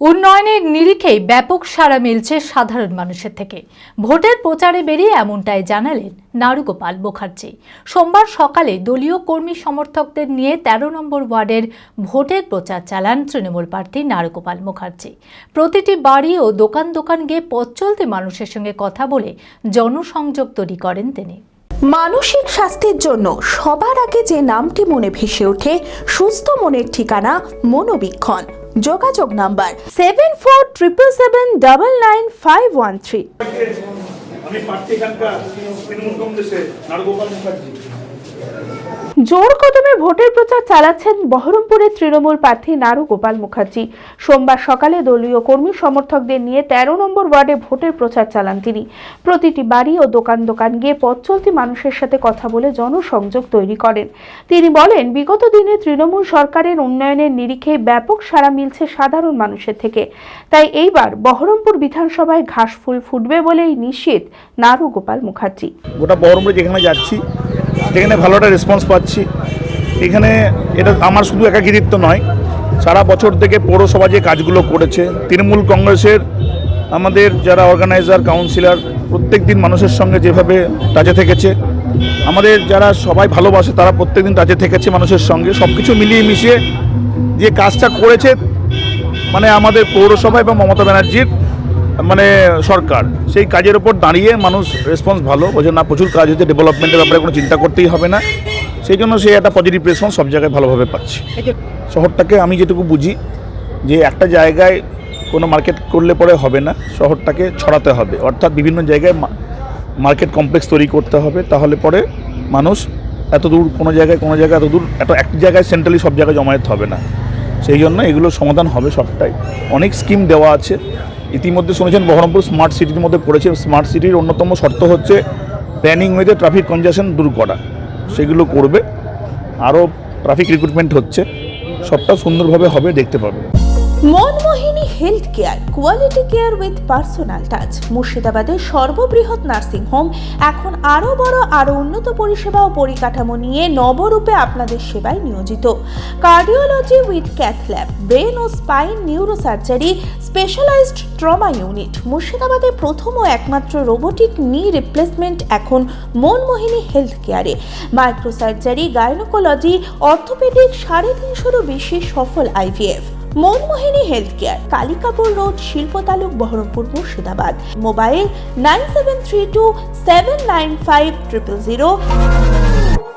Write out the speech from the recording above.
উন্নয়নের নিরিখেই ব্যাপক সাড়া মিলছে সাধারণ মানুষের থেকে। ভোটের প্রচারে বেরিয়ে এমনটাই জানালেন নারুগোপাল মুখার্জি। সোমবার সকালে দলীয় কর্মী সমর্থকদের নিয়ে ১৩ নম্বর ওয়ার্ডের ভোটের প্রচার চালান তৃণমূল প্রার্থী নারুগোপাল মুখার্জি। প্রতিটি বাড়ি ও দোকান গিয়ে পথ চলতি মানুষের সঙ্গে কথা বলে জনসংযোগ তৈরি করেন তিনি। মানসিক স্বাস্থ্যের জন্য সবার আগে যে নামটি মনে ভেসে ওঠে, সুস্থ মনের ঠিকানা মনোবীক্ষণ। যোগাযোগ নাম্বার 7477799513। আমি প্রার্থী এখানকার তৃণমূল কংগ্রেসের নারুগোপাল মুখার্জি। জোর কদমে ভোটের প্রচার চালাচ্ছেন বহরমপুরের তৃণমূল প্রার্থী নারুগোপাল মুখার্জি। সোমবার সকালে দলীয় কর্মী সমর্থকদের নিয়ে ১৩ নম্বর ওয়ার্ডে ভোটের প্রচার চালান তিনি। প্রতিটি বাড়ি ও দোকান গিয়ে পথ চলতি মানুষের সাথে কথা বলে জনসংযোগ তৈরি করেন। তিনি বলেন, বিগত দিনে তৃণমূল সরকারের উন্নয়নের নিরিখে ব্যাপক সাড়া মিলছে সাধারণ মানুষের থেকে। তাই এইবার বহরমপুর বিধানসভায় ঘাসফুল ফুটবে বলেই নিশ্চিত নারুগোপাল মুখার্জি। গোটা বহরমপুরে যেখানে যাচ্ছি সেখানে ভালো একটা রেসপন্স পাচ্ছি। এখানে এটা আমার শুধু একাকিত্ব নয়, সারা বছর থেকে পৌরসভা যে কাজগুলো করেছে, তৃণমূল কংগ্রেসের আমাদের যারা অর্গানাইজার কাউন্সিলর প্রত্যেক দিন মানুষের সঙ্গে যেভাবে টাচে থেকেছে, আমাদের যারা সবাই ভালোবাসে তারা প্রত্যেক দিন টাচে থেকেছে মানুষের সঙ্গে, সব কিছু মিলিয়ে মিশিয়ে যে কাজটা করেছে মানে আমাদের পৌরসভা এবং মমতা ব্যানার্জির মানে সরকার, সেই কাজের ওপর দাঁড়িয়ে মানুষ রেসপন্স ভালো বোঝে না। প্রচুর কাজ হচ্ছে, ডেভেলপমেন্টের ব্যাপারে কোনো চিন্তা করতেই হবে না, সেই জন্য সে একটা পজিটিভ রেসপন্স সব জায়গায় ভালোভাবে পাচ্ছে। শহরটাকে আমি যেটুকু বুঝি যে একটা জায়গায় কোনো মার্কেট করলে পরে হবে না, শহরটাকে ছড়াতে হবে, অর্থাৎ বিভিন্ন জায়গায় মার্কেট কমপ্লেক্স তৈরি করতে হবে, তাহলে পরে মানুষ এত দূর কোনো জায়গায় এত দূর এক জায়গায় সেন্ট্রালি সব জায়গায় জমায়েত হবে না। সেই জন্য এগুলোর সমাধান হবে সবটাই। অনেক স্কিম দেওয়া আছে, ইতিমধ্যে শুনেছেন বহরমপুর স্মার্ট সিটির মধ্যে পড়েছে। স্মার্ট সিটির অন্যতম শর্ত হচ্ছে প্ল্যানিং ওয়েতে ট্রাফিক কনজেশন দূর করা, সেগুলো করবে। আরও ট্রাফিক রিক্রুটমেন্ট হচ্ছে, সবটা সুন্দরভাবে হবে, দেখতে পাবে। Manmohini health care, quality care with personal touch. মুর্শিদাবাদের সর্ববৃহৎ নার্সিং হোম এখন আরও বড়, আরও উন্নত পরিষেবা ও পরিকাঠামো নিয়ে নবরূপে আপনাদের সেবায় নিয়োজিত। Cardiology with cath lab, brain ও spine neurosurgery, specialized trauma unit. মুর্শিদাবাদের প্রথম ও একমাত্র রোবোটিক নি রিপ্লেসমেন্ট এখন মনমোহিনী হেলথ কেয়ারে। মাইক্রোসার্জারি, গাইনোকোলজি, অর্থোপেডিক, 350-এরও বেশি সফল IVF। Manmohini health care, Kalikapur road, শিল্প তালুক, বহরমপুর, মুর্শিদাবাদ। মোবাইল 9732795000।